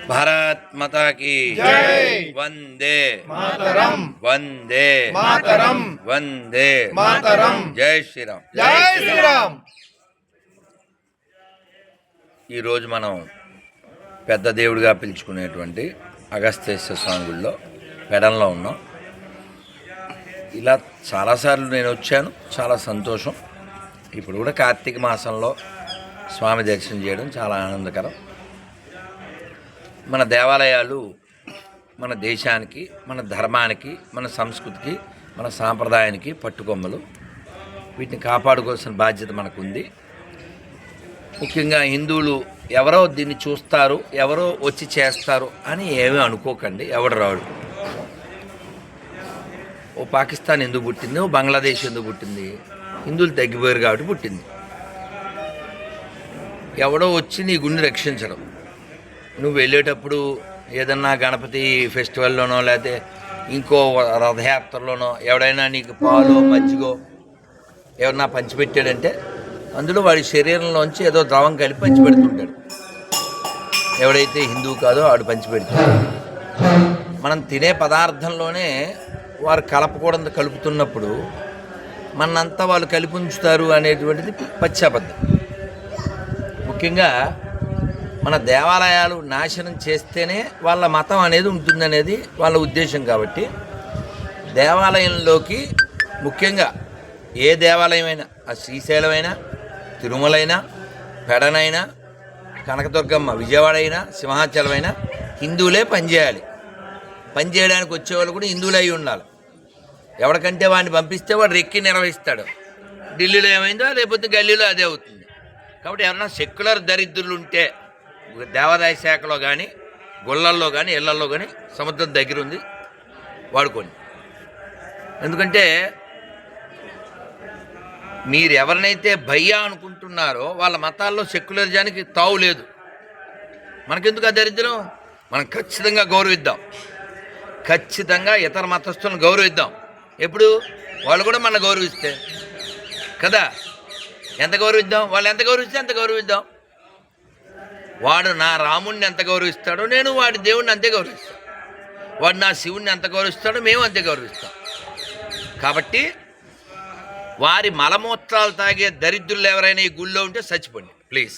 भारत माता की जय। वंदे मातरम वंदे मातरम वंदे मातरम जय श्रीराम जय శ్రీరామ్. ఈరోజు మనం పెద్ద దేవుడిగా పిలుచుకునేటువంటి అగస్త్యేశ్వర స్వామి గుడిలో పెడంలో ఉన్నాం. ఇలా చాలాసార్లు నేను వచ్చాను, చాలా సంతోషం. ఇప్పుడు కూడా కార్తీక మాసంలో స్వామి దర్శనం చేయడం చాలా ఆనందకరం. మన దేవాలయాలు మన దేశానికి, మన ధర్మానికి, మన సంస్కృతికి, మన సాంప్రదాయానికి పట్టుకొమ్మలు. వీటిని కాపాడుకోవాల్సిన బాధ్యత మనకుంది. ముఖ్యంగా హిందువులు ఎవరో దీన్ని చూస్తారు, ఎవరో వచ్చి చేస్తారు అని ఏమీ అనుకోకండి. ఎవడు రాడు. ఓ పాకిస్తాన్ ఎందుకు పుట్టింది, ఓ బంగ్లాదేశ్ ఎందుకు పుట్టింది? హిందువులు తగ్గిపోయారు కాబట్టి పుట్టింది. ఎవడో వచ్చి నీ గుండె రక్షించడం. నువ్వు వెళ్ళేటప్పుడు ఏదన్నా గణపతి ఫెస్టివల్లోనో లేకపోతే ఇంకో రథయాత్రలోనో ఎవడైనా నీకు పాలు మజ్జిగో ఎవరన్నా పంచిపెట్టాడంటే అందులో వాడి శరీరంలోంచి ఏదో ద్రవం కలిపి పంచిపెడుతుంటాడు. ఎవడైతే హిందువు కాదో వాడు పంచిపెడతాడు. మనం తినే పదార్థంలోనే వారు కలపకూడదు కలుపుతున్నప్పుడు మనంతా వాళ్ళు కలిపి ఉంచుతారు అనేటువంటిది పచ్చాబద్ధం. ముఖ్యంగా మన దేవాలయాలు నాశనం చేస్తేనే వాళ్ళ మతం అనేది ఉంటుందనేది వాళ్ళ ఉద్దేశం. కాబట్టి దేవాలయంలోకి ముఖ్యంగా ఏ దేవాలయమైనా, ఆ శ్రీశైలమైనా, తిరుమలైనా, పెడనైనా, కనకదుర్గమ్మ, విజయవాడ అయినా, సింహాచలమైనా హిందువులే పనిచేయాలి. పనిచేయడానికి వచ్చేవాళ్ళు కూడా హిందువులే అయి ఉండాలి. ఎవరికంటే వాడిని పంపిస్తే వాడు రెక్కి నిర్వహిస్తాడు. ఢిల్లీలో ఏమైందో లేకపోతే గల్లీలో అదే అవుతుంది. కాబట్టి ఎవరన్నా సెక్యులర్ దరిద్రులు ఉంటే దేవాదాయ శాఖలో కానీ, గుళ్ళల్లో కానీ, ఇళ్లల్లో కానీ సముద్రం దగ్గర ఉంది, వాడుకోండి. ఎందుకంటే మీరు ఎవరినైతే భయ్యా అనుకుంటున్నారో వాళ్ళ మతాల్లో సెక్యులరిజానికి తావు లేదు. మనకెందుకు ఆ దరిద్రం? మనం ఖచ్చితంగా గౌరవిద్దాం. ఖచ్చితంగా ఇతర మతస్థులను గౌరవిద్దాం. ఎప్పుడు? వాళ్ళు కూడా మన గౌరవిస్తే కదా. ఎంత గౌరవిద్దాం? వాళ్ళు ఎంత గౌరవిస్తే అంత గౌరవిద్దాం. వాడు నా రాముడిని ఎంత గౌరవిస్తాడో నేను వాడి దేవుడిని అంతే గౌరవిస్తాను. వాడు నా శివుణ్ణి ఎంత గౌరవిస్తాడో మేము అంతే గౌరవిస్తాం. కాబట్టి వారి మలమూత్రాలు తాగే దరిద్రులు ఎవరైనా ఈ గుళ్ళో ఉంటే చచ్చిపోండి ప్లీజ్.